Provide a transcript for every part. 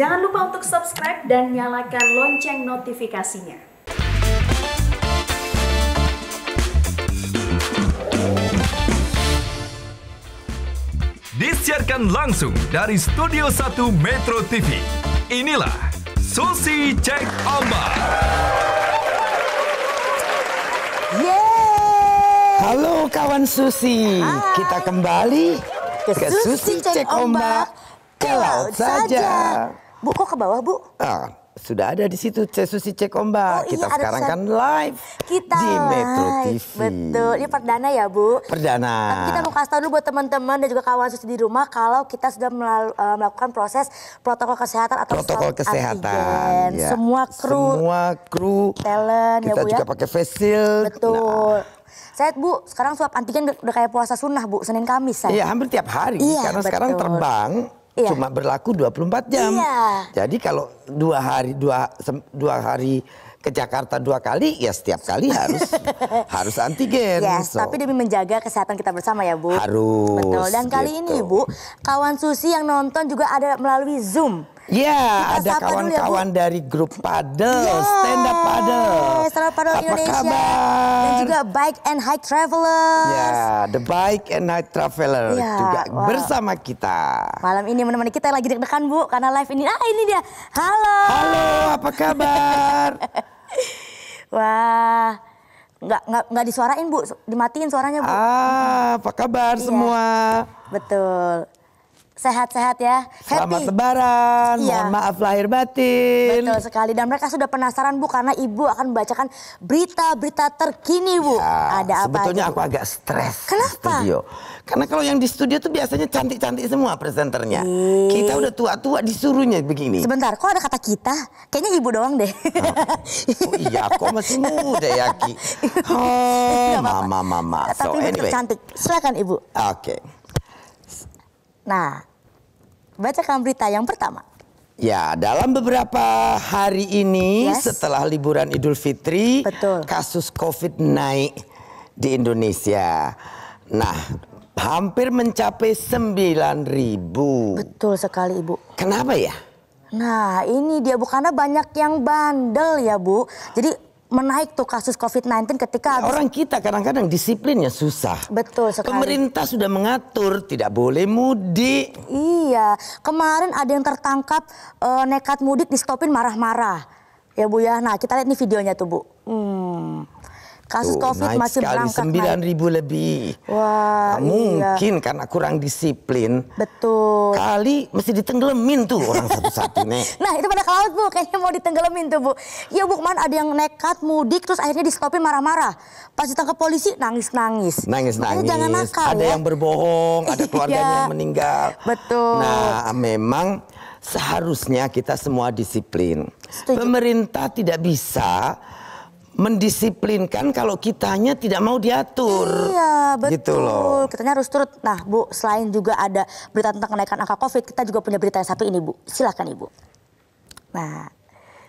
Jangan lupa untuk subscribe dan nyalakan lonceng notifikasinya. Disiarkan langsung dari Studio 1 Metro TV. Inilah Susi Cek Ombak. Halo kawan Susi, kita kembali ke Susi Cek Ombak ke laut saja. Bu, kok ke bawah, Bu? Sudah ada di situ Susi Cek Ombak. Iya, kita sekarang kan live kita di Metro live. TV. Betul, ini perdana ya, Bu? Perdana. Tapi kita mau kasih tahu dulu buat teman-teman dan juga kawan Susi di rumah kalau kita sudah melakukan proses protokol kesehatan atau protokol swab kesehatan. antigen. Semua kru, talent kita ya, Bu ya. juga pakai face shield. Betul. Sehat, Bu. Sekarang swab antigen udah kayak puasa sunnah, Bu. Senin Kamis saya. Iya, hampir tiap hari. Iya, karena betul. sekarang terbang cuma berlaku 24 jam. Iya. Jadi kalau dua hari ke Jakarta 2 kali, ya setiap kali harus antigen. Yes, tapi demi menjaga kesehatan kita bersama ya, Bu. Harus. Betul. Dan kali ini, Bu, kawan Susi yang nonton juga ada melalui Zoom. Ya, Kita ada kawan-kawan dari grup Paddle, Stand Up Paddle. Stand Up Paddle Indonesia. Kabar? Dan juga Bike and Hike Travelers. Ya, The Bike and Hike Traveler juga bersama kita. Malam ini menemani kita lagi deg-degan, Bu, karena live ini. Ini dia. Halo. Halo, apa kabar? Wah, nggak disuarain, Bu, dimatiin suaranya, Bu. Apa kabar semua? Betul. Sehat-sehat ya. Selamat Lebaran, mohon maaf lahir batin. Betul sekali, dan mereka sudah penasaran, Bu, karena Ibu akan membacakan berita-berita terkini, Bu. Ya, ada apa sebetulnya aja, aku agak stres. Kenapa? Studio. Karena kalau yang di studio tuh biasanya cantik-cantik semua presenternya. Kita udah tua-tua disuruhnya begini. Sebentar, kok ada kata kita? Kayaknya Ibu doang deh. Oh iya, kok masih muda ya, Ki. Oh, mama. Tapi betul cantik. Silakan, Ibu. Oke. Nah, bacakan berita yang pertama. Ya, dalam beberapa hari ini setelah liburan Idul Fitri, kasus COVID naik di Indonesia. Nah, hampir mencapai 9.000. Betul sekali, Ibu. Kenapa ya? Nah, ini dia, Bu, karena banyak yang bandel ya, Bu. Jadi menaik tuh kasus COVID-19 ketika orang kita kadang-kadang disiplinnya susah. Betul sekali. Pemerintah sudah mengatur tidak boleh mudik. Iya, kemarin ada yang tertangkap nekat mudik, di-stopin marah-marah. Ya, Bu ya. Nah, kita lihat nih videonya tuh, Bu. Kasus COVID masih berangkat naik. 9.000 lebih. Wah, mungkin karena kurang disiplin. Betul. Kali mesti ditenggelamin tuh orang satu-satu nih. Nah, itu pada ke laut, Bu. Kayaknya mau ditenggelamin tuh, Bu. Iya, Bu, kemarin ada yang nekat mudik terus akhirnya di-stopin marah-marah. Pas ditangkap polisi nangis-nangis. Nangis-nangis. Jangan nakal, ada yang berbohong, ada keluarganya yang meninggal. Betul. Nah, memang seharusnya kita semua disiplin. Setuju. Pemerintah tidak bisa mendisiplinkan kalau kitanya tidak mau diatur. Iya, betul. Gitu loh. Kitanya harus turut. Nah, Bu, selain juga ada berita tentang kenaikan angka COVID, kita juga punya berita yang satu ini, Bu. Silakan, Ibu.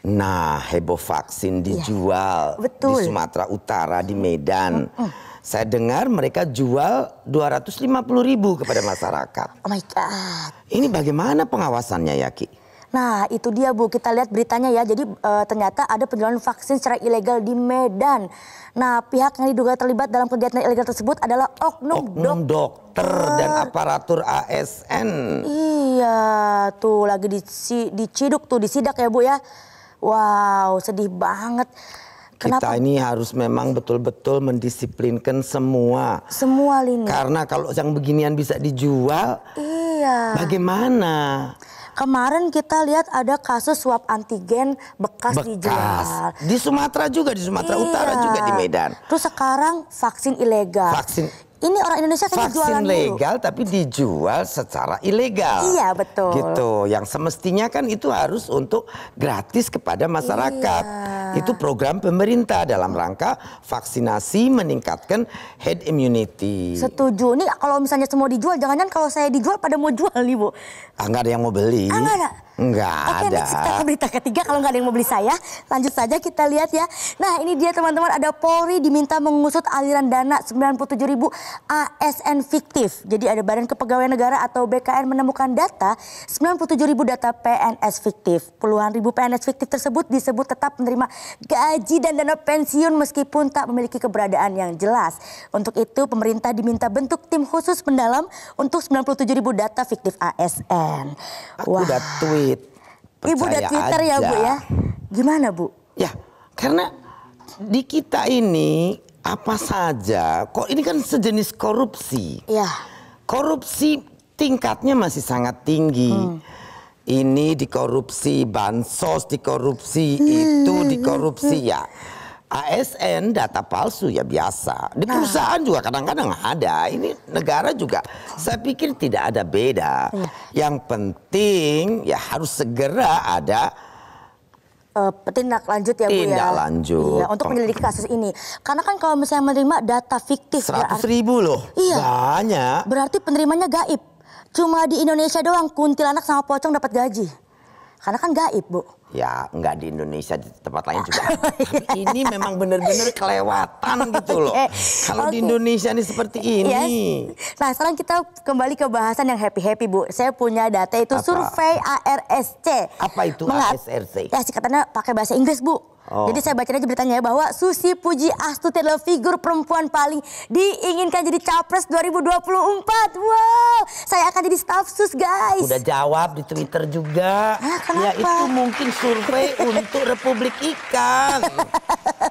Nah, heboh vaksin dijual di Sumatera Utara, di Medan. Saya dengar mereka jual 250.000 kepada masyarakat. Oh my God. Ini bagaimana pengawasannya ya, Ki? Nah, itu dia, Bu, kita lihat beritanya ya. Jadi ternyata ada penjualan vaksin secara ilegal di Medan. Nah, pihak yang diduga terlibat dalam kegiatan ilegal tersebut adalah oknum dokter dan aparatur ASN. Iya, tuh lagi diciduk tuh, disidak ya, Bu ya. Wow, sedih banget. Kenapa? Kita ini harus memang betul-betul mendisiplinkan semua lini. Karena kalau yang beginian bisa dijual, bagaimana? Kemarin kita lihat ada kasus swab antigen bekas dijual. Di Sumatera juga, di Sumatera Utara juga, di Medan. Terus sekarang vaksin ilegal. Ini orang Indonesia kan jualan vaksin legal tapi dijual secara ilegal. Iya, betul. Gitu. Yang semestinya kan itu harus untuk gratis kepada masyarakat. Itu program pemerintah dalam rangka vaksinasi meningkatkan herd immunity. Setuju. Nih kalau misalnya semua dijual, jangan-jangan kalau saya dijual pada mau jual nih, Bu. Nggak ada yang mau beli. Nggak ada. Enggak Oke, ada. next kita ke berita ketiga kalau nggak ada yang mau beli saya. Lanjut saja kita lihat ya. Nah ini dia teman-teman, ada Polri diminta mengusut aliran dana 97.000 ASN fiktif. Jadi ada Badan Kepegawaian Negara atau BKN menemukan data 97.000 data PNS fiktif. Puluhan ribu PNS fiktif tersebut disebut tetap menerima gaji dan dana pensiun meskipun tak memiliki keberadaan yang jelas. Untuk itu pemerintah diminta bentuk tim khusus mendalam untuk 97.000 data fiktif ASN. Aku udah tweet. Ibu udah Percaya Twitter ya aja. Bu ya? Gimana Bu? Ya, karena di kita ini apa saja, kok ini kan sejenis korupsi. Ya. Korupsi tingkatnya masih sangat tinggi. Ini dikorupsi, bansos dikorupsi, itu dikorupsi ya. ASN data palsu ya biasa. Di perusahaan juga kadang-kadang ada. Ini negara juga saya pikir tidak ada beda. Yang penting ya harus segera ada Tindak lanjut ya Bu ya. tindak lanjut. Iya, untuk menyelidiki kasus ini. Karena kan kalau misalnya menerima data fiktif 100.000 loh. Iya. Banyak. berarti penerimanya gaib. Cuma di Indonesia doang kuntilanak sama pocong dapat gaji. Karena kan gaib Bu. Ya enggak di Indonesia, di tempat lain juga. Tapi ini memang benar-benar kelewatan gitu loh. Kalau di Indonesia ini seperti ini. Yes. Nah sekarang kita kembali ke bahasan yang happy-happy Bu. Saya punya data itu Apa? survei ARSC. Apa itu ARSC? Ya singkatannya pakai bahasa Inggris Bu. Oh. Jadi saya bacain aja beritanya ya, bahwa Susi Puji Astuti adalah figur perempuan paling diinginkan jadi capres 2024. Wow, saya akan jadi staf sus guys. Udah jawab di Twitter juga. Kenapa? Ya itu mungkin survei untuk Republik Ikan.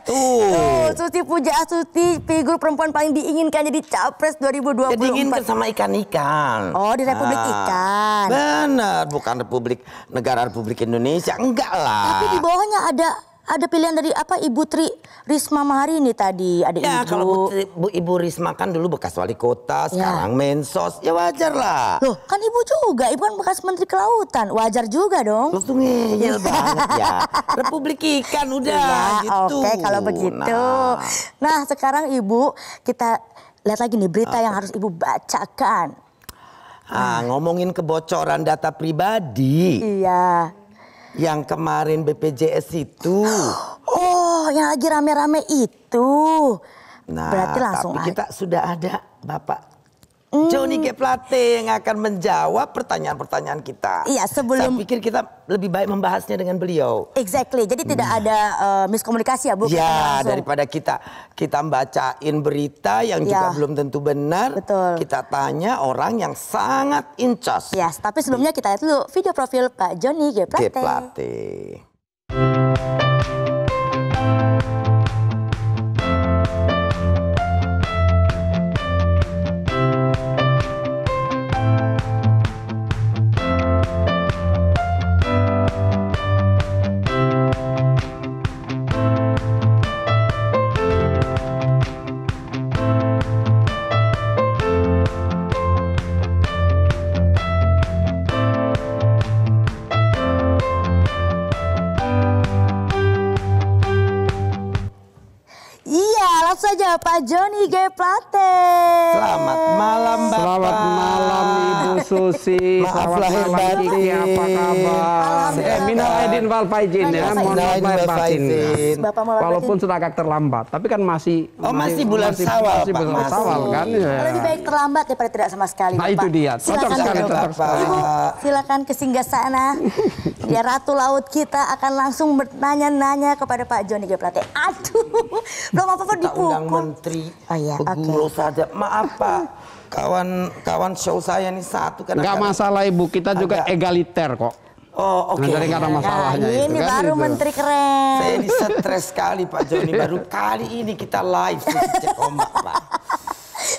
Tuh. Susi Puji Astuti figur perempuan paling diinginkan jadi capres 2024. Ya diinginkan sama ikan-ikan. Oh, di Republik Ikan. Benar, bukan negara Republik Indonesia. Enggak lah. Tapi di bawahnya ada pilihan dari Ibu Tri Risma Maharini tadi, ada Ya Ibu. kalau Ibu Risma kan dulu bekas wali kota, sekarang mensos, ya wajar lah. Loh kan Ibu juga, Ibu kan bekas Menteri Kelautan, wajar juga dong. Lo tuh ngeyel banget ya. Republik Ikan udah Ya, gitu. oke kalau begitu. Nah sekarang Ibu kita lihat lagi nih berita yang harus Ibu bacakan. Ngomongin kebocoran data pribadi. Iya. Yang kemarin BPJS itu. Oh yang lagi rame-rame itu. Nah, Berarti langsung tapi kita sudah ada Bapak Johnny G. Plate yang akan menjawab pertanyaan-pertanyaan kita. Iya, sebelum- Saya pikir kita lebih baik membahasnya dengan beliau. Exactly, jadi tidak ada miskomunikasi ya Bu? Kita Ya, langsung. daripada kita bacain berita yang juga Ya. belum tentu benar. Betul. Kita tanya orang yang sangat incas. Yes, tapi sebelumnya kita lihat dulu video profil Pak Johnny G. G. Plate. Plate. Iya, langsung saja Pak Johnny G. Plate. Selamat malam Bapak. Selamat malam Ibu Susi. Maaf Selamat lahir malam batin. Kiki, apa kabar? Minal aidin wal faizin ya, mohon maaf lahir batin. Bapak mau Walaupun sudah agak terlambat, tapi kan masih bulan Syawal, masih Pak. bulan Masih. Syawal kan. Ya. Lebih baik terlambat daripada tidak sama sekali. Nah, Bapak. itu dia. Cocok Silakan sekali, duduk. cocok sekali. Ibu, silakan ke singgah sana. Ya Ratu Laut kita akan langsung bertanya-nanya kepada Pak Johnny G. Plate. Aduh, belum apa-apa Kita undang dipukul. menteri. Oh iya, Beguro saja. Maaf Pak. Kawan show saya nih satu kan. Enggak masalah Ibu, kita juga agak- egaliter kok. Oh oke. Nah, jadi nggak ada masalahnya Nah, itu ini kan, baru itu. menteri keren. Saya ini stres sekali Pak Joni. Baru kali ini kita live cek ombak Pak.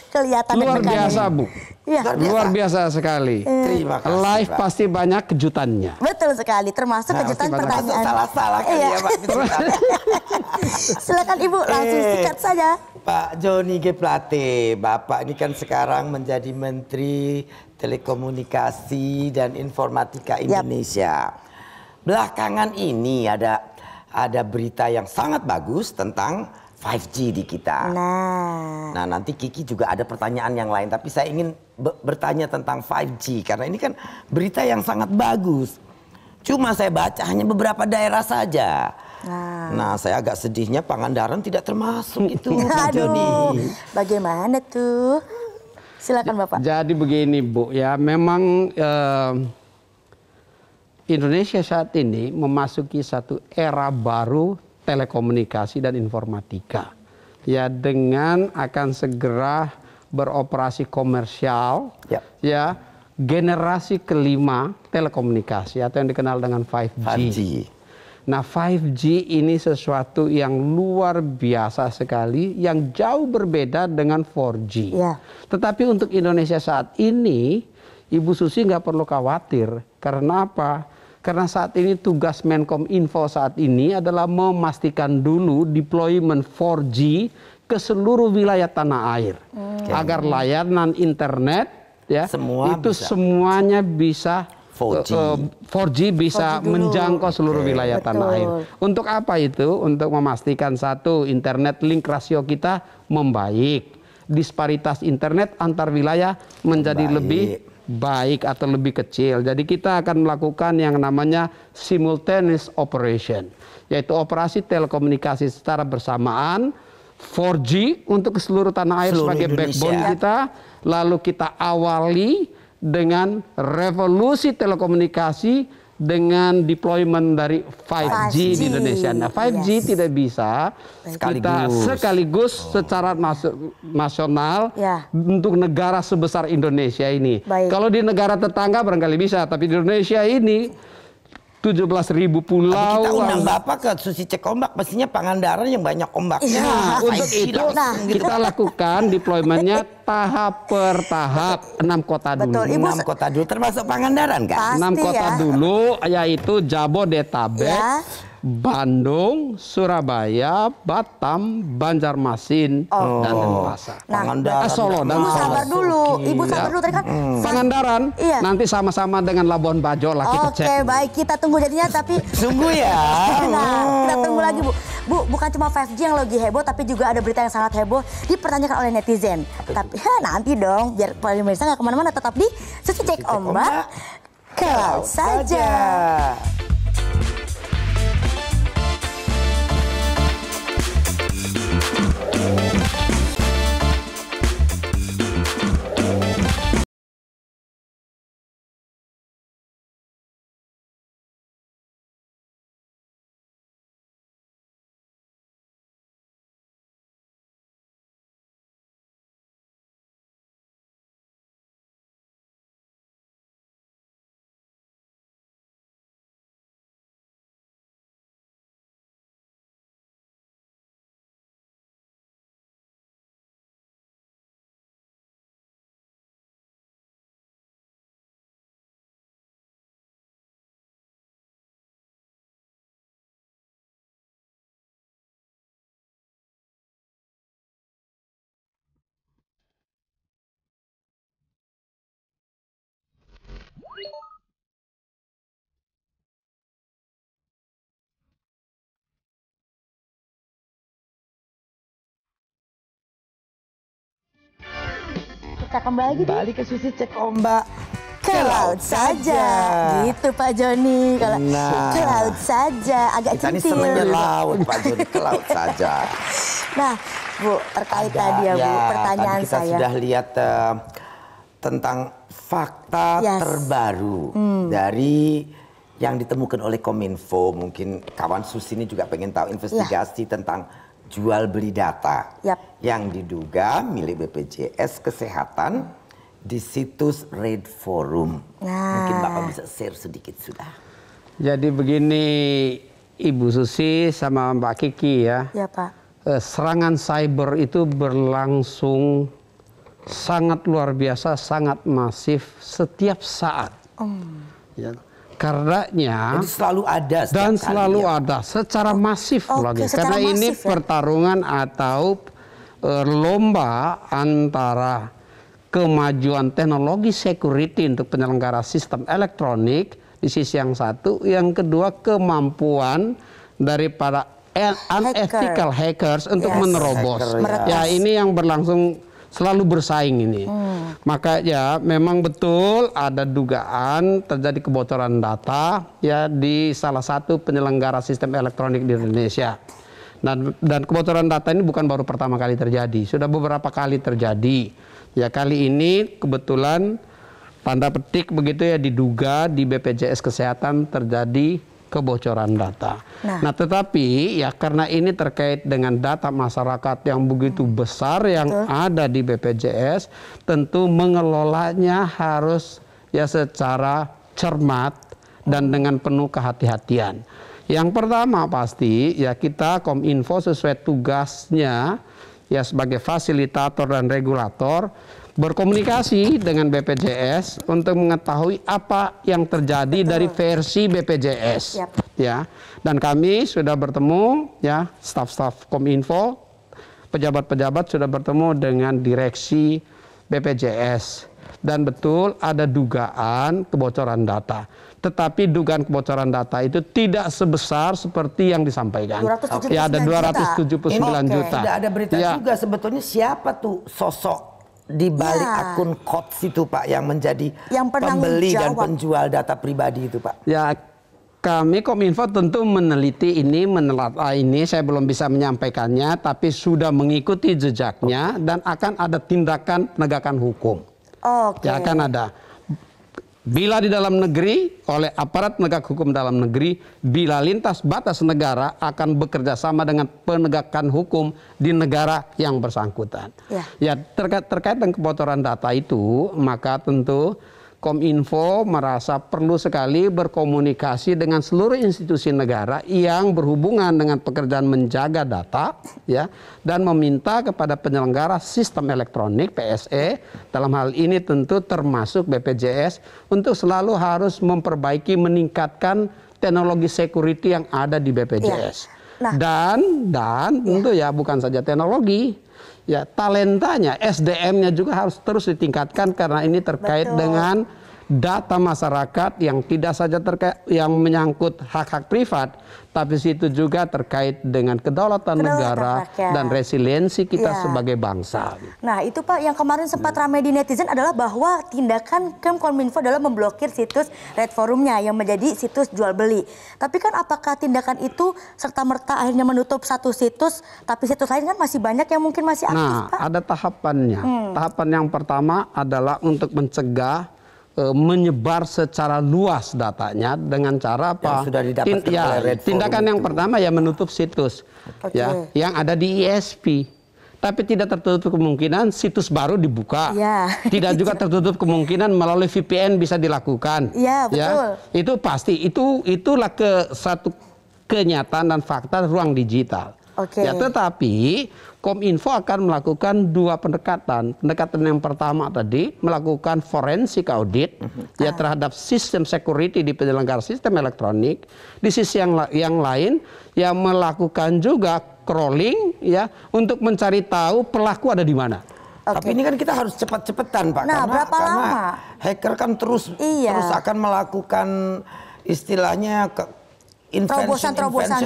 Kelihatan Luar deg-degan biasa ini. Bu. Iya. Luar biasa sekali. Terima kasih Live Pak. pasti banyak kejutannya. Betul sekali, termasuk Nah, kejutan pasti banyak. pertanyaan. Salah-salah kali Iya. ya Pak. Silakan Ibu, langsung sikat saja. Pak Johnny G. Plate, Bapak ini kan sekarang menjadi Menteri Telekomunikasi dan Informatika Indonesia. Belakangan ini ada berita yang sangat bagus tentang 5G di kita. Nah, nanti Kiki juga ada pertanyaan yang lain, tapi saya ingin bertanya tentang 5G karena ini kan berita yang sangat bagus. Cuma saya baca hanya beberapa daerah saja. Nah, saya agak sedihnya Pangandaran tidak termasuk itu. Aduh, bagaimana tuh? Silakan Bapak. Jadi begini Bu, ya memang Indonesia saat ini memasuki satu era baru telekomunikasi dan informatika. Ya, dengan akan segera beroperasi komersial, ya generasi kelima telekomunikasi atau yang dikenal dengan 5G. Nah, 5G ini sesuatu yang luar biasa sekali, yang jauh berbeda dengan 4G. Tetapi untuk Indonesia saat ini, Ibu Susi nggak perlu khawatir. Karena apa? Karena saat ini tugas Menkominfo saat ini adalah memastikan dulu deployment 4G ke seluruh wilayah tanah air. Agar layanan internet ya semuanya bisa 4G bisa menjangkau seluruh wilayah tanah air. Untuk apa itu? Untuk memastikan satu, internet link rasio kita membaik. Disparitas internet antar wilayah menjadi lebih baik atau lebih kecil. Jadi kita akan melakukan yang namanya simultaneous operation, yaitu operasi telekomunikasi secara bersamaan 4G untuk seluruh tanah air sebagai backbone kita. Lalu kita awali dengan revolusi telekomunikasi dengan deployment dari 5G di Indonesia. Nah, 5G tidak bisa kita sekaligus secara nasional untuk negara sebesar Indonesia ini. Kalau di negara tetangga barangkali bisa, tapi di Indonesia ini 17.000 pulau. Kita undang Bapak ke Susi Cek Ombak, pastinya Pangandaran yang banyak ombaknya. Untuk itu kita lakukan deploymentnya tahap per tahap. 6 kota dulu. 6 kota dulu, termasuk Pangandaran kan? 6 kota dulu, yaitu Jabodetabek, Bandung, Surabaya, Batam, Banjarmasin, dan Denpasar. Solo dan Ibu sabar dulu, Ibu sabar dulu tadi kan. Pangandaran, nanti sama-sama dengan Labuan Bajo lah kita cek. Oke, baik, kita tunggu jadinya, tapi tunggu ya. Nah, kita tunggu lagi Bu. Bu, bukan cuma 5G yang lagi heboh, tapi juga ada berita yang sangat heboh dipertanyakan oleh netizen. Tapi nanti dong, biar pemirsa nggak kemana-mana, tetap di Susi Cek Ombak ke laut saja. Kita kembali ke Susi Cek Ombak ke laut saja. Gitu Pak Joni. Kalau ke laut saja agak kita centil. Kita ini senangnya laut Pak Joni, ke laut saja. Nah Bu, terkait tadi ya Bu, pertanyaan kita saya. Sudah lihat tentang fakta terbaru dari yang ditemukan oleh Kominfo. Mungkin kawan Susi ini juga pengen tahu investigasi tentang jual beli data yang diduga milik BPJS Kesehatan di situs Red Forum. Mungkin Bapak bisa share sedikit sudah. Jadi begini Ibu Susi sama Mbak Kiki ya. Ya Pak. Serangan cyber itu berlangsung sangat luar biasa, sangat masif setiap saat. Ya. Karenanya selalu ada dan selalu ada secara masif lagi karena ini pertarungan atau lomba antara kemajuan teknologi security untuk penyelenggara sistem elektronik di sisi yang satu, yang kedua kemampuan daripada unethical hackers untuk menerobos. Ya ini yang berlangsung selalu bersaing ini. Maka ya memang betul ada dugaan terjadi kebocoran data ya di salah satu penyelenggara sistem elektronik di Indonesia. Dan kebocoran data ini bukan baru pertama kali terjadi, sudah beberapa kali terjadi. Ya kali ini kebetulan tanda petik begitu ya diduga di BPJS Kesehatan terjadi kebocoran data. Nah, tetapi ya karena ini terkait dengan data masyarakat yang begitu besar yang ada di BPJS, tentu mengelolanya harus ya secara cermat dan dengan penuh kehati-hatian. Yang pertama pasti ya kita Kominfo sesuai tugasnya ya sebagai fasilitator dan regulator berkomunikasi dengan BPJS untuk mengetahui apa yang terjadi dari versi BPJS. Ya, dan kami sudah bertemu ya staf-staf Kominfo, pejabat-pejabat sudah bertemu dengan direksi BPJS dan betul ada dugaan kebocoran data. Tetapi dugaan kebocoran data itu tidak sebesar seperti yang disampaikan. Ya ada 279 juta. Sudah ada berita juga sebetulnya siapa tuh sosok di balik akun KOTS itu Pak yang menjadi pembeli dan penjual data pribadi itu Pak? Ya kami Kominfo tentu meneliti ini, ini saya belum bisa menyampaikannya, tapi sudah mengikuti jejaknya dan akan ada tindakan penegakan hukum. Ya akan ada. Bila di dalam negeri oleh aparat penegak hukum dalam negeri, bila lintas batas negara akan bekerja sama dengan penegakan hukum di negara yang bersangkutan. Ya terkait dengan kebocoran data itu, maka tentu Kominfo merasa perlu sekali berkomunikasi dengan seluruh institusi negara yang berhubungan dengan pekerjaan menjaga data ya dan meminta kepada penyelenggara sistem elektronik PSE dalam hal ini tentu termasuk BPJS untuk selalu harus memperbaiki meningkatkan teknologi security yang ada di BPJS. Dan tentu ya bukan saja teknologi, ya talentanya, SDM-nya juga harus terus ditingkatkan karena ini terkait dengan data masyarakat yang tidak saja terkait yang menyangkut hak-hak privat, tapi situ juga terkait dengan kedaulatan negara dan resiliensi kita sebagai bangsa. Nah itu Pak yang kemarin sempat ramai di netizen adalah bahwa tindakan Kominfo adalah memblokir situs Red Forumnya yang menjadi situs jual beli. Tapi kan apakah tindakan itu serta-merta akhirnya menutup satu situs, tapi situs lain kan masih banyak yang mungkin masih aktif Pak? Ada tahapannya. Tahapan yang pertama adalah untuk mencegah menyebar secara luas datanya dengan cara apa? Yang sudah didapatkan oleh Red Forum tindakan yang pertama ya menutup situs ya yang ada di ISP. Tapi tidak tertutup kemungkinan situs baru dibuka. Tidak juga tertutup kemungkinan melalui VPN bisa dilakukan. Betul. Itu pasti itulah satu kenyataan dan fakta ruang digital. Ya, tetapi Kominfo akan melakukan dua pendekatan. Pendekatan yang pertama tadi melakukan forensik audit ya terhadap sistem security di penyelenggara sistem elektronik. Di sisi yang lain ya melakukan juga crawling ya untuk mencari tahu pelaku ada di mana. Tapi ini kan kita harus cepat-cepatan Pak, karena hacker kan terus akan melakukan istilahnya terobosan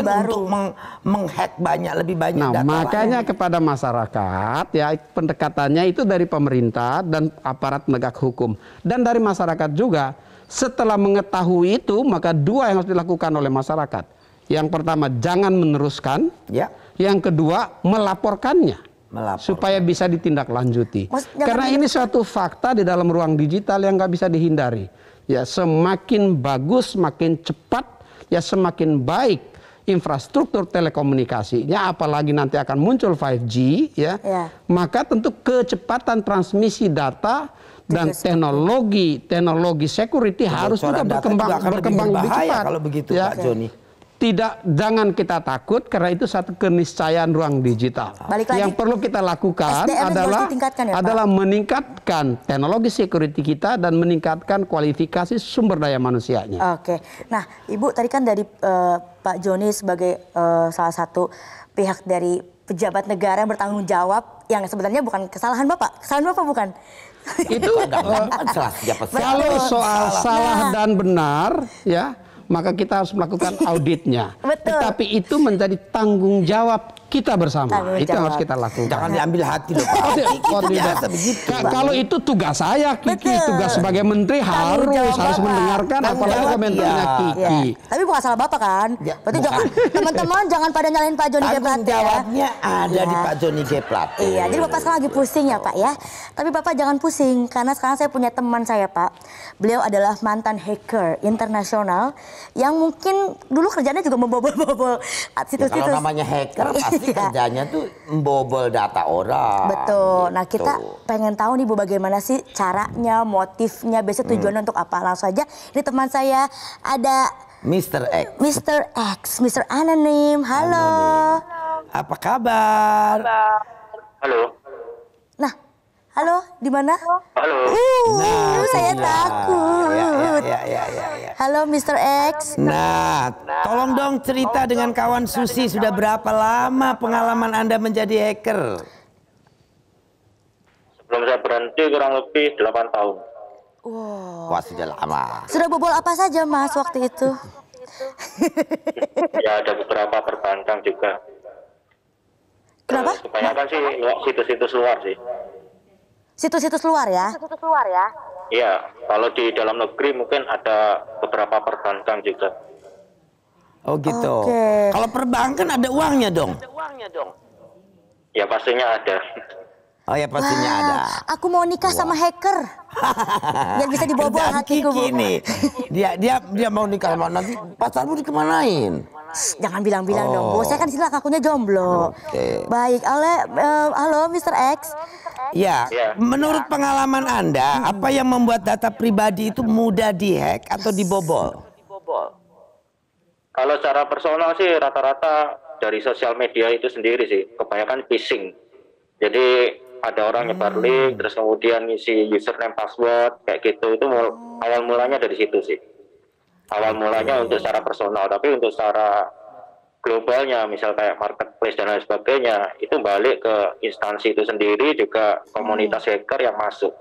baru untuk menghack lebih banyak data. Makanya kepada masyarakat ya pendekatannya itu dari pemerintah dan aparat penegak hukum dan dari masyarakat juga. Setelah mengetahui itu maka dua yang harus dilakukan oleh masyarakat. Yang pertama jangan meneruskan, yang kedua melaporkannya. Supaya bisa ditindaklanjuti. Karena ini suatu fakta di dalam ruang digital yang nggak bisa dihindari. Ya semakin bagus, semakin cepat ya semakin baik infrastruktur telekomunikasinya, apalagi nanti akan muncul 5G ya, maka tentu kecepatan transmisi data dan teknologi security harus juga berkembang lebih cepat. Kalau begitu Pak Joni. Jangan kita takut karena itu satu keniscayaan ruang digital. Yang perlu kita lakukan adalah meningkatkan teknologi security kita dan meningkatkan kualifikasi sumber daya manusianya. Nah Ibu tadi kan dari Pak Joni sebagai salah satu pihak dari pejabat negara yang bertanggung jawab yang sebenarnya bukan kesalahan Bapak bukan? Itu kalau soal salah dan benar ya maka kita harus melakukan auditnya. Tetapi itu menjadi tanggung jawab kita bersama. Tanggung Itu yang harus jawab. kita lakukan. Jangan diambil hati loh Pak. Oh, Itu tidak. biasa begitu. Kalau itu tugas saya, Kiki, Betul. tugas sebagai menteri Tanggung jawab harus Bapak. mendengarkan, Tanggung apalagi jawab, komentarnya iya. Kiki. Ya. Tapi bukan salah Bapak kan? Ya, Berarti bukan. jangan teman-teman jangan pada nyalahin Pak Joni G. Tanggung Plate ya. jawabnya ada di Iya. Pak Joni G. Plate. Iya, jadi Bapak sekarang lagi pusing ya Pak ya. Tapi Bapak jangan pusing karena sekarang saya punya teman saya Pak. Beliau adalah mantan hacker internasional yang mungkin dulu kerjanya juga membobol-bobol Ya, situs-situs. kalau namanya hacker pasti Iya. kerjanya tuh membobol data orang. Betul. Nah Gitu. kita pengen tahu nih Bu bagaimana sih caranya, motifnya, biasanya tujuannya untuk apa. Langsung aja, ini teman saya ada Mr. X. Mr. X, Mr. Anonim. Halo. Apa kabar? Halo. Nah, halo, di mana? Halo. Saya iya. takut. Ya. Halo Mr. X. Nah, tolong dong cerita dengan kawan Susi sudah berapa lama pengalaman Anda menjadi hacker? Sebelum saya berhenti kurang lebih 8 tahun. Wah, sudah lama. Sudah bobol apa saja Mas waktu itu? Ya ada beberapa perbankan juga. Kenapa? Kebanyakan sih situs-situs luar sih. Situs-situs luar ya? Iya, kalau di dalam negeri mungkin ada beberapa perbankan juga. Oh gitu. Oke. Kalau perbankan ada uangnya dong. Ya pastinya ada. Oh ya pastinya Wah, ada. aku mau nikah sama hacker. Biar bisa dibobol Kerjaan hatiku Bu. Kiki nih. Dia mau nikah sama nanti pacarmu dikemanain? Jangan bilang-bilang dong Bu. Saya kan sila ngakunya jomblo. Oke. Baik, halo Mr. X. Ya, Ya. menurut pengalaman Anda, apa yang membuat data pribadi itu mudah dihack atau dibobol? Kalau secara personal sih rata-rata dari sosial media itu sendiri sih. Kebanyakan phishing. Jadi ada orang nyebar link, terus kemudian ngisi username password kayak gitu. Itu awal mulanya dari situ sih. Awal mulanya untuk secara personal, tapi untuk secara globalnya, misal kayak marketplace dan lain sebagainya, itu balik ke instansi itu sendiri, juga komunitas hacker yang masuk.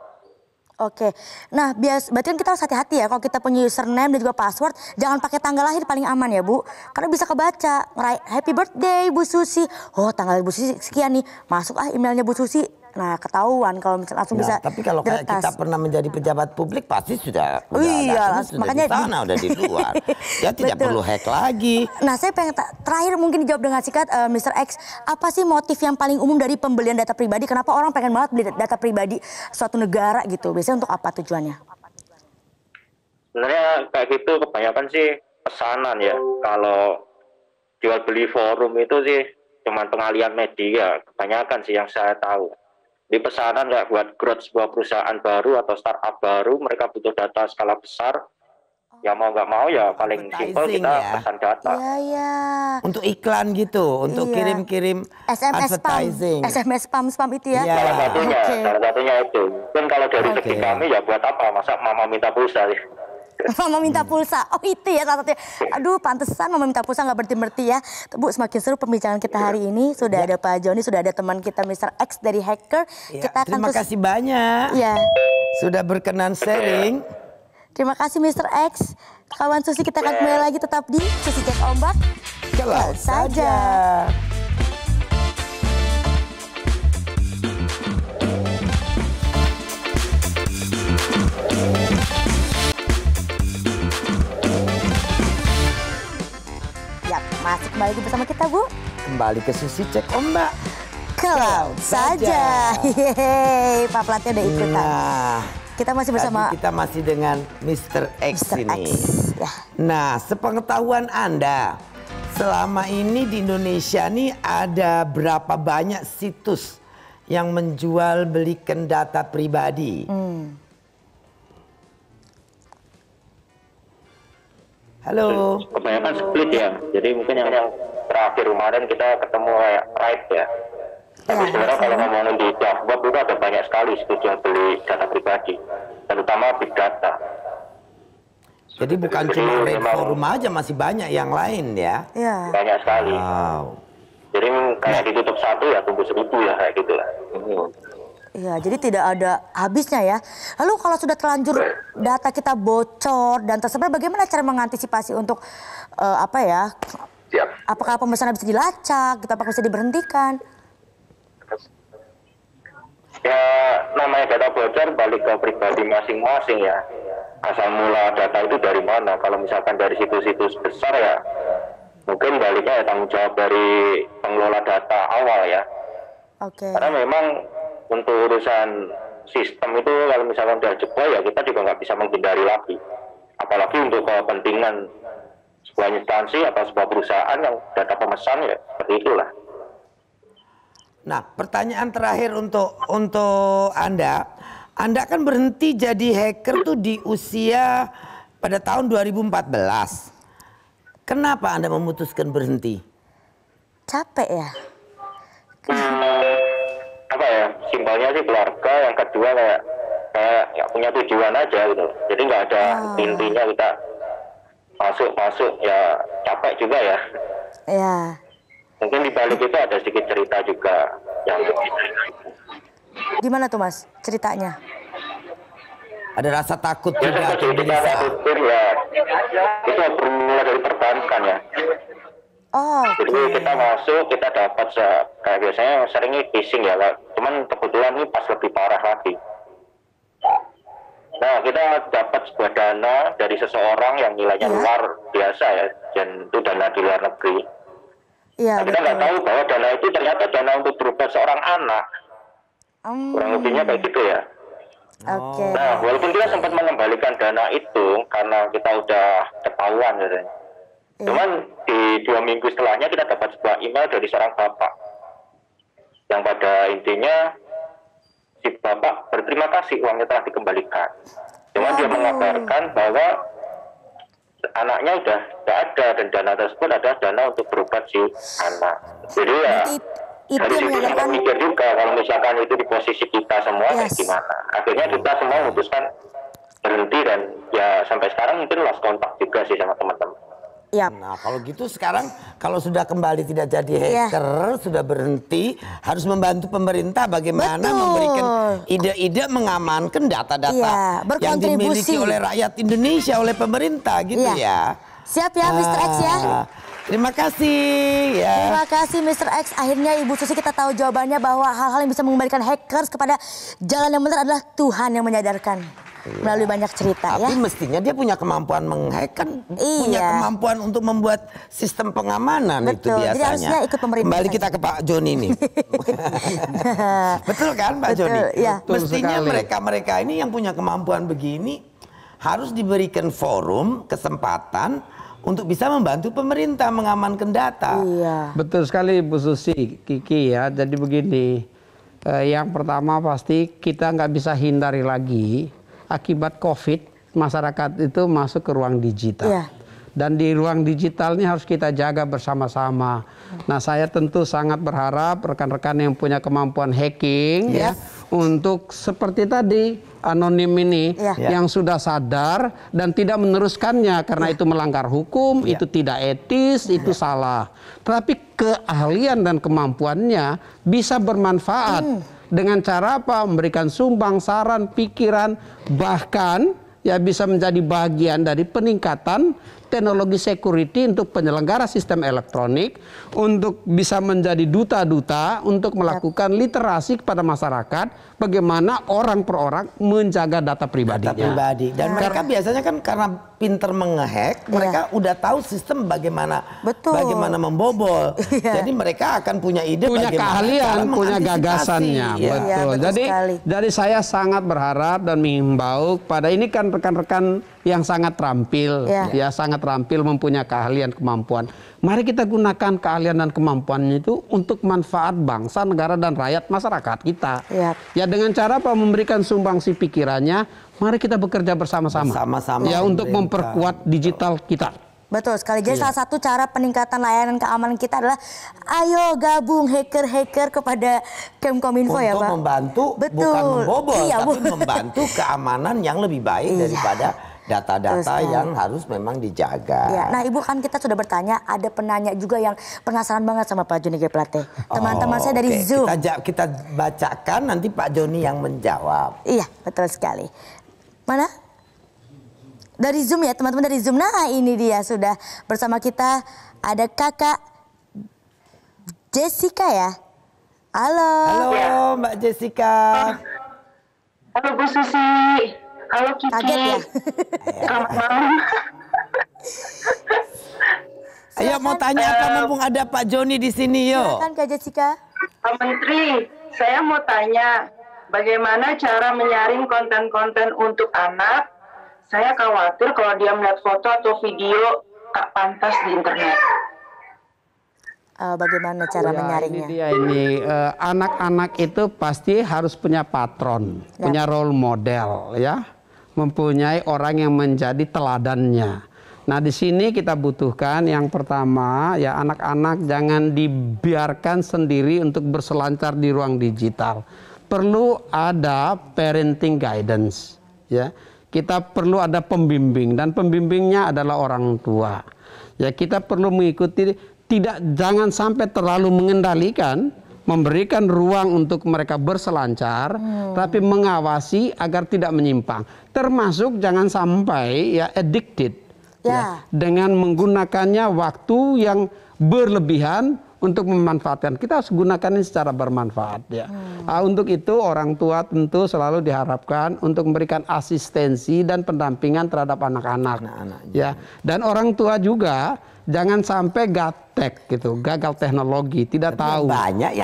Oke, nah berarti kan kita harus hati-hati ya kalau kita punya username dan juga password, jangan pakai tanggal lahir paling aman ya Bu, karena bisa kebaca. Happy birthday Bu Susi, oh tanggal Bu Susi sekian nih, masuk emailnya Bu Susi. Nah ketahuan kalau misalnya langsung bisa Tapi kalau kayak diretas. kita pernah menjadi pejabat publik pasti sudah Iya, datanya sudah makanya di sana, udah di luar. Dia tidak Betul. perlu hack lagi. Nah saya pengen terakhir mungkin dijawab dengan singkat Mr. X, apa sih motif yang paling umum dari pembelian data pribadi? Kenapa orang pengen banget beli data pribadi suatu negara gitu? Biasanya untuk apa tujuannya? Sebenarnya kayak gitu kebanyakan sih pesanan ya. Kalau jual beli forum itu sih cuman pengalian media, kebanyakan sih yang saya tahu. Di pesanan nggak buat growth sebuah perusahaan baru atau startup baru, mereka butuh data skala besar. Ya mau nggak mau ya paling simpel Advertising kita ya. pesan data. Iya. Untuk iklan gitu, untuk Iya. kirim-kirim SMS advertising. spam itu ya. Iya. Salah satunya itu. Kan kalau dari segi Oke. kami ya buat apa? Masa mama minta pulsa sih? Mama minta pulsa. Oh itu ya salah satunya. Aduh pantesan mama minta pulsa nggak berhenti-berhenti ya. Bu semakin seru perbincangan kita hari ini. Sudah ada Pak Joni, sudah ada teman kita Mr. X dari Hacker. Ya, Kita akan terima kasih banyak Ya. sudah berkenan sharing. Terima kasih Mr. X. Kawan Susi kita akan kembali lagi tetap di Susi Cek Ombak. Ke laut saja. Ya, masih kembali lagi bersama kita Bu. Kembali ke Susi Cek Ombak. Ke laut saja. Yeay, Pak Pelatnya udah ikutan. Nah, Kita masih bersama tadi kita masih dengan Mr. X Mr. ini. X. Ya. Nah, sepengetahuan Anda, selama ini di Indonesia nih ada berapa banyak situs yang menjual belikan data pribadi? Halo. Kebanyakan split ya. Jadi mungkin yang terakhir kemarin kita ketemu kayak Right ya. Tapi Ya, sebenarnya kalau ngomongin di dark web itu ada banyak sekali situs yang beli data pribadi, terutama big data. Jadi bukan cuma Red Forum aja, masih banyak yang lain ya. Ya. Banyak sekali. Wow. Jadi kayak ditutup satu ya tumbuh 1000 ya kayak gitu lah. Iya, jadi tidak ada habisnya ya. Lalu kalau sudah terlanjur data kita bocor dan tersebar, bagaimana cara mengantisipasi untuk apa ya? Siap. Apakah pemesanan bisa dilacak, gitu, apakah bisa diberhentikan? Ya namanya data bocor balik ke pribadi masing-masing ya. Asal mula data itu dari mana? Kalau misalkan dari situs-situs besar ya mungkin baliknya ya tanggung jawab dari pengelola data awal ya. Oke. Karena memang untuk urusan sistem itu kalau misalkan udah jebol ya kita juga nggak bisa menghindari lagi. Apalagi untuk kepentingan sebuah instansi atau sebuah perusahaan yang data pemesan ya seperti itulah. Nah, pertanyaan terakhir untuk Anda. Anda kan berhenti jadi hacker tuh di usia pada tahun 2014. Kenapa Anda memutuskan berhenti? Capek ya? Apa ya, simpelnya sih keluarga, yang kedua kayak nggak punya tujuan aja gitu. Jadi nggak ada intinya, kita masuk ya capek juga ya. Ya. Mungkin di balik itu ada sedikit cerita juga yang lebih cerita. Gimana tuh Mas ceritanya? Ada rasa takut Ya juga seperti atau kita gelisah? khawatir ya, itu bermula dari perbankan ya. Oh, Jadi kita masuk, kita dapat kayak biasanya seringnya phishing ya, Kak. Cuman kebetulan ini pas lebih parah lagi. Nah, kita dapat sebuah dana dari seseorang yang nilainya luar biasa ya, dan itu dana di luar negeri. iya Nah, kita nggak tahu bahwa dana itu ternyata dana untuk berobat seorang anak. Kurang lebihnya kayak gitu ya. Oke. Nah, walaupun kita sempat mengembalikan dana itu karena kita udah ketahuan gitu. Cuman di 2 minggu setelahnya kita dapat sebuah email dari seorang bapak. Yang pada intinya si bapak berterima kasih uangnya telah dikembalikan. Cuman dia mengabarkan bahwa anaknya udah tidak ada dan dana tersebut adalah dana untuk berobat si anak. Jadi ya Itu dari yang situ sempat menyebabkan mikir juga kalau misalkan itu di posisi kita semua kayak gimana. Akhirnya kita semua memutuskan berhenti dan ya sampai sekarang mungkin lost kontak juga sih sama teman-teman. ya. Nah, kalau gitu sekarang kalau sudah kembali tidak jadi hacker, sudah berhenti, harus membantu pemerintah bagaimana memberikan ide-ide mengamankan data-data yang dimiliki oleh rakyat Indonesia, oleh pemerintah gitu ya. Siap ya Mr. X ya. Terima kasih ya. Terima kasih Mr. X. Akhirnya Ibu Susi kita tahu jawabannya bahwa hal-hal yang bisa mengembalikan hackers kepada jalan yang benar adalah Tuhan yang menyadarkan. Melalui banyak cerita Tapi ya. mestinya dia punya kemampuan menghack kan, Iya. punya kemampuan untuk membuat sistem pengamanan. Betul, itu jadi biasanya. harusnya ikut pemerintah Kembali saja. kita ke Pak Joni nih. Betul kan Pak Betul, Joni? iya. Mestinya sekali. mereka-mereka ini yang punya kemampuan begini harus diberikan forum, kesempatan untuk bisa membantu pemerintah mengamankan data. Iya. Betul sekali Bu Susi, Kiki ya. Jadi begini, yang pertama pasti kita nggak bisa hindari lagi akibat COVID masyarakat itu masuk ke ruang digital. Iya. Dan di ruang digital ini harus kita jaga bersama-sama. Nah, saya tentu sangat berharap rekan-rekan yang punya kemampuan hacking ya untuk seperti tadi anonim ini yang sudah sadar dan tidak meneruskannya karena itu melanggar hukum, itu tidak etis, itu salah. Tetapi keahlian dan kemampuannya bisa bermanfaat dengan cara apa? Memberikan sumbang, saran, pikiran, bahkan ya bisa menjadi bagian dari peningkatan teknologi security untuk penyelenggara sistem elektronik, untuk bisa menjadi duta-duta untuk melakukan literasi kepada masyarakat bagaimana orang per orang menjaga data pribadinya. Data pribadi. Dan mereka biasanya kan karena pinter menghack, mereka udah tahu sistem bagaimana membobol. Jadi mereka akan punya ide, punya keahlian, punya gagasannya. Betul. Jadi saya sangat berharap dan mengimbau pada ini kan rekan-rekan yang sangat terampil, ya sangat terampil, mempunyai keahlian, kemampuan. Mari kita gunakan keahlian dan kemampuannya itu untuk manfaat bangsa, negara dan rakyat masyarakat kita. Ya dengan cara apa? Memberikan sumbangsi pikirannya. Mari kita bekerja bersama-sama. Ya untuk memperkuat digital kita. Betul sekali. Jadi salah satu cara peningkatan layanan keamanan kita adalah ayo gabung hacker-hacker kepada Kemkominfo ya Pak. Untuk membantu, bukan membobol, tapi membantu keamanan yang lebih baik daripada data-data yang harus memang dijaga. Ya, nah Ibu kan kita sudah bertanya, ada penanya juga yang penasaran banget sama Pak Joni G. Plate. Teman-teman saya dari Zoom. Kita bacakan nanti Pak Joni yang menjawab. Iya, betul sekali. Mana? Dari Zoom ya, teman-teman dari Zoom. Nah ini dia sudah bersama kita ada Kakak Jessica ya. Halo. Halo Mbak Jessica. Halo Bu Susi. Halo Kiki. Kaget ya? Selamat malam. Ayo mau tanya apa mumpung ada Pak Joni di sini yuk. Silakan Kak Jessica. Pak Menteri, saya mau tanya bagaimana cara menyaring konten-konten untuk anak. Saya khawatir kalau dia melihat foto atau video tak pantas di internet. Bagaimana cara menyaringnya? Ini dia ini anak-anak itu pasti harus punya patron, punya role model ya, mempunyai orang yang menjadi teladannya. Nah di sini kita butuhkan yang pertama ya anak-anak jangan dibiarkan sendiri untuk berselancar di ruang digital. Perlu ada parenting guidance ya. Kita perlu ada pembimbing dan pembimbingnya adalah orang tua. Ya kita perlu mengikuti jangan sampai terlalu mengendalikan, memberikan ruang untuk mereka berselancar, tapi mengawasi agar tidak menyimpang. Termasuk jangan sampai ya addicted. Ya, dengan menggunakannya waktu yang berlebihan untuk memanfaatkan. Kita harus gunakan ini secara bermanfaat ya. Untuk itu orang tua tentu selalu diharapkan untuk memberikan asistensi dan pendampingan terhadap anak-anak. Ya, dan orang tua juga jangan sampai gaptek gitu, gagal teknologi, tidak tahu.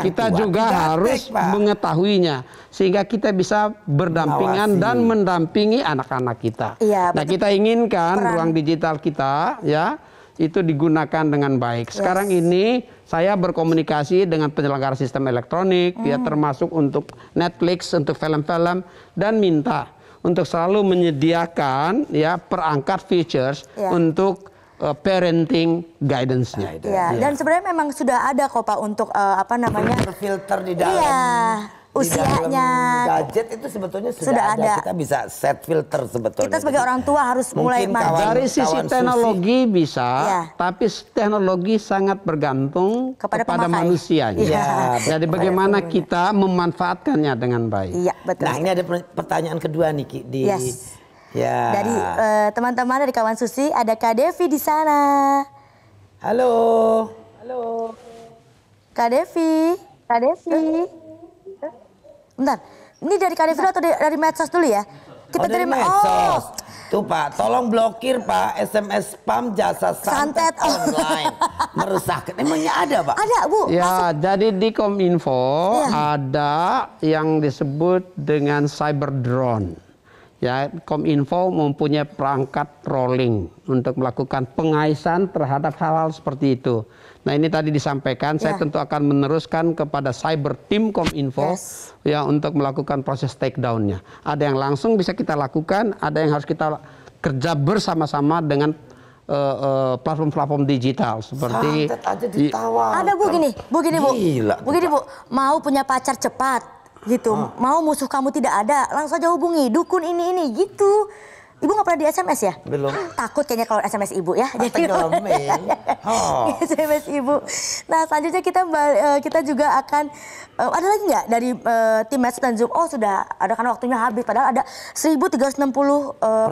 Kita juga harus mengetahuinya sehingga kita bisa berdampingan dan mendampingi anak-anak kita. Nah, kita inginkan ruang digital kita ya itu digunakan dengan baik. Sekarang ini saya berkomunikasi dengan penyelenggara sistem elektronik ya termasuk untuk Netflix, untuk film-film dan minta untuk selalu menyediakan ya perangkat features untuk parenting guidance-nya. Dan sebenarnya memang sudah ada kok Pak untuk filter di dalam usianya. Gadget itu sebetulnya sudah ada. Kita bisa set filter sebetulnya. Kita sebagai orang tua harus mulai dari sisi teknologi bisa, tapi teknologi sangat bergantung kepada manusianya. Jadi bagaimana kita memanfaatkannya dengan baik. Iya, betul. Nah, ini ada pertanyaan kedua nih Ki di dari teman-teman dari kawan Susi, ada Kak Devi di sana. Halo. Kak Devi. Bentar, ini dari Kak Devi atau dari medsos dulu ya? Kita dari medsos. Tuh Pak, tolong blokir Pak SMS spam jasa santet online. Merusakkan. Emangnya ada Pak? Ada Bu. Ya, jadi di Kominfo ada yang disebut dengan cyber drone. Ya, Kominfo mempunyai perangkat rolling untuk melakukan pengaisan terhadap hal-hal seperti itu. Nah ini tadi disampaikan, saya tentu akan meneruskan kepada cyber team Kominfo ya untuk melakukan proses takedown-nya. Ada yang langsung bisa kita lakukan, ada yang harus kita kerja bersama-sama dengan platform-platform digital seperti ada Bu gini Bu, mau punya pacar cepat gitu, mau musuh kamu tidak ada, langsung saja hubungi dukun ini gitu. Ibu nggak pernah di SMS ya? Belum. Takut kayaknya kalau SMS Ibu ya. Jadi SMS Ibu. Nah selanjutnya kita juga akan ada lagi nggak dari tim Medsos dan Zoom? Oh sudah ada kan waktunya habis. Padahal ada 1.360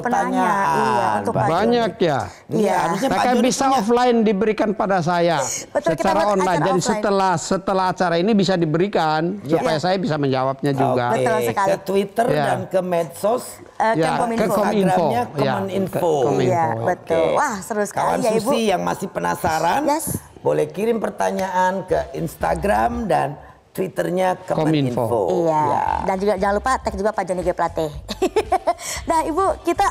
penanya. Iya, untuk banyak ya. Iya. Maka bisa offline diberikan pada saya secara online. Jadi setelah acara ini bisa diberikan supaya saya bisa menjawabnya juga. Betul sekali. Ke Twitter dan ke medsos. Ke Kominfo. Kominfo. Iya, betul. Wah, seru sekali ya Ibu. Susi yang masih penasaran, boleh kirim pertanyaan ke Instagram dan Twitternya Kominfo. Iya. Dan juga jangan lupa tag juga Pak Joni G Plate. Nah Ibu, kita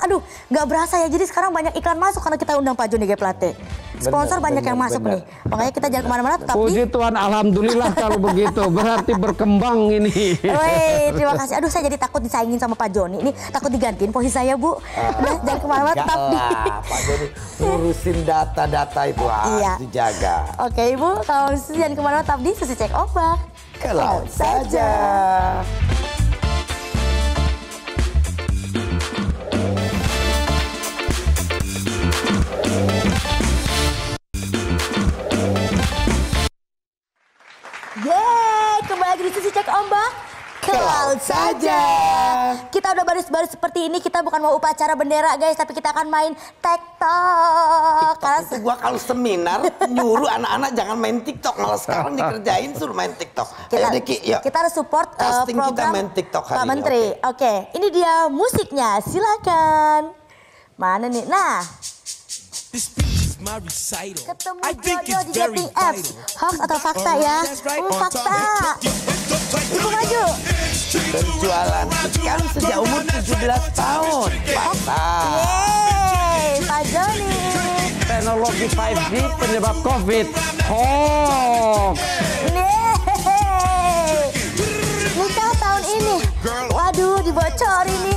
nggak berasa ya. Jadi sekarang banyak iklan masuk karena kita undang Pak Joni G Plate. Sponsor banyak yang masuk nih. Makanya kita jangan kemana-mana. Puji Tuhan, alhamdulillah kalau begitu. Berarti berkembang ini. Woi, terima kasih. Aduh, saya jadi takut disaingin sama Pak Joni. Ini takut digantiin posisi saya, Bu. Udah, jangan kemana-mana, tetap di. Pak Joni ngurusin data-data itu harus dijaga. Oke, Ibu. Kalau jangan kemana-mana, tetap di Susi Cek Ombak. Ke laut saja. Yeay, kembali lagi di Susi Cek Ombak. ke laut saja. Kita udah baris-baris seperti ini, kita bukan mau upacara bendera guys, tapi kita akan main TikTok. Karena Itu gua kalau seminar nyuruh anak-anak jangan main TikTok, malah sekarang dikerjain suruh main TikTok. kita, Ayo Diki, yuk. kita harus support Casting kita program main TikTok hari Pak ini, Menteri. Oke, ini dia musiknya, silakan. Mana nih? Nah, ketemu jodoh di dating apps. Hoax atau fakta ya? Fakta. Ibu maju. Berjualan ikan sejak umur 17 tahun. Fakta. Yeay, Pak Joni. Teknologi 5G penyebab COVID. Hoax. Yeay. Nikah tahun ini. Waduh, dibocor ini.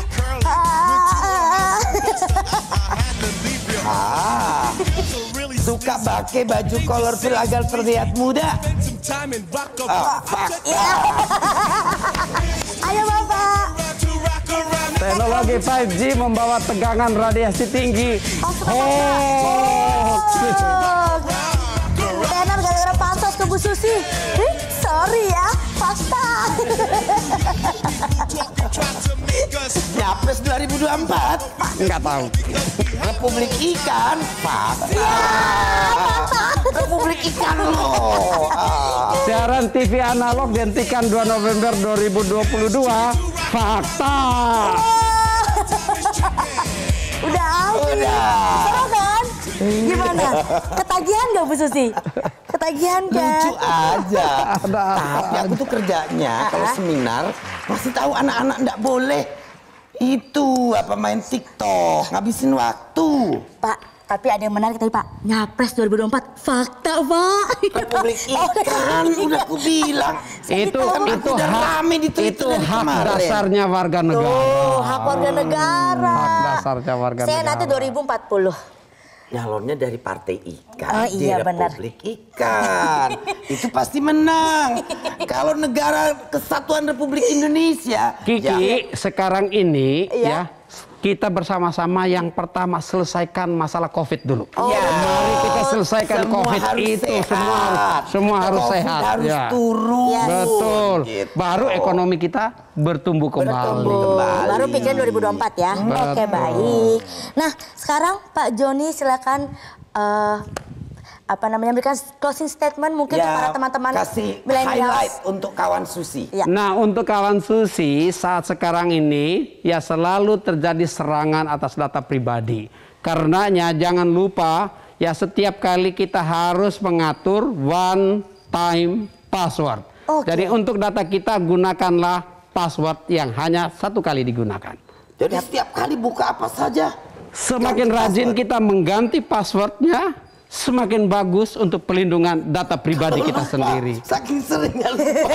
Suka pakai baju colorful agar terlihat muda. Ayo Bapak. Teknologi 5G membawa tegangan radiasi tinggi. Hoax. Tenar gara-gara pansos ke Bu Susi. Sorry ya, fakta. Nyapres 2024. Nggak tahu. Republik Ikan. Fakta. Republik Ikan loh. Siaran TV analog dihentikan 2 November 2022. Fakta. Udah habis. Seru kan? Gimana? Ketagihan gak Bu Susi? Ketagihan kan? Lucu aja. Tapi aku tuh kerjanya kalau seminar masih tahu anak-anak nggak boleh itu apa main TikTok, ngabisin waktu. Pak, tapi ada yang menarik tadi Pak. Nyapres 2024. Fakta Pak. Republik Ikan, udah aku bilang. Itu udah rame di Twitter itu dari hak kemarin. dasarnya warga negara. Oh, hak warga negara. Hak dasarnya warga Saya negara. nanti 2040. Nyalonnya dari Partai Ikan, Oh, iya, di benar. Republik Ikan. Itu pasti menang. Kalau negara Kesatuan Republik Indonesia, Kiki, sekarang ini Iya. ya kita bersama-sama yang pertama selesaikan masalah COVID dulu. Iya. Mari kita selesaikan Semua COVID harus itu sehat. semua harus COVID sehat. harus ya. turun. Yes. Betul. Gitu. Baru ekonomi kita bertumbuh kembali. kembali. Baru pikiran 2024 ya. Oke, baik. Nah, sekarang Pak Joni silakan berikan closing statement mungkin Ya, para teman-teman kasih millennials. highlight untuk kawan Susi. Ya. Nah, untuk kawan Susi, saat sekarang ini ya selalu terjadi serangan atas data pribadi. Karenanya jangan lupa ya setiap kali kita harus mengatur one time password. Oke. Jadi untuk data kita gunakanlah password yang hanya satu kali digunakan. Jadi setiap kali buka apa saja. Semakin ganti rajin password. kita mengganti passwordnya, semakin bagus untuk pelindungan data pribadi kita Lupa, sendiri. Saking seringnya lupa.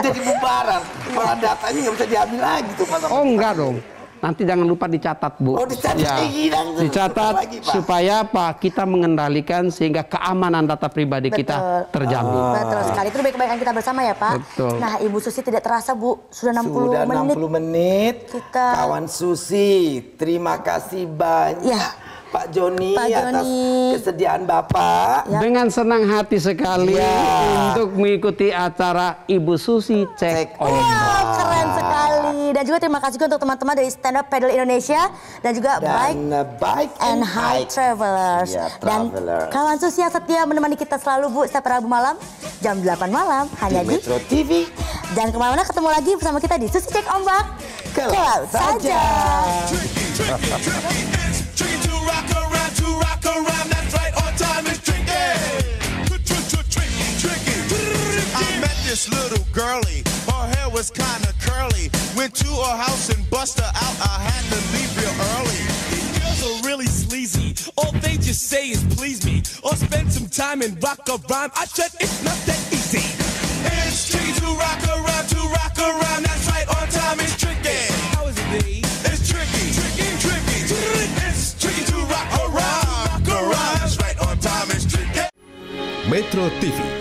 Jadi bubaran. Malah datanya nggak bisa diambil lagi tuh. Mas. Oh enggak dong. Nanti jangan lupa dicatat, Bu. Oh, dicatat Ya, lagi, langsung. dicatat Lagi, Pak. supaya Pak kita mengendalikan sehingga keamanan data pribadi kita terjamin. Betul sekali. Itu kebaikan kita bersama ya Pak. Betul. Nah, Ibu Susi tidak terasa Bu, sudah 60 Sudah menit. 60 menit. Kita- Kawan Susi, terima kasih banyak. Ya. Pak Joni Pak atas Joni. kesediaan Bapak. Ya. Dengan senang hati sekali Ya. untuk mengikuti acara Ibu Susi Cek Cek Ombak. Wah, keren sekali. Dan juga terima kasih juga untuk teman-teman dari Stand Up Paddle Indonesia dan juga Bike Bike and High Travelers. Ya, Dan Travelers. kawan Susi yang setia menemani kita selalu Bu setiap Rabu malam jam 8 malam hanya di Metro TV. dan kemana-mana ketemu lagi bersama kita di Susi Cek Ombak. Ke Ke laut saja. This little girlie, her hair was kinda curly. Went to her house and bust her out. I had to leave real early. These girls are really sleazy. All they just say is please me or spend some time and rock a rhyme. I said it's not that easy. It's tricky to rock around. That's right, on time is tricky. How is it, B? It's tricky. It's tricky to rock around. That's right, on time is tricky. Metro TV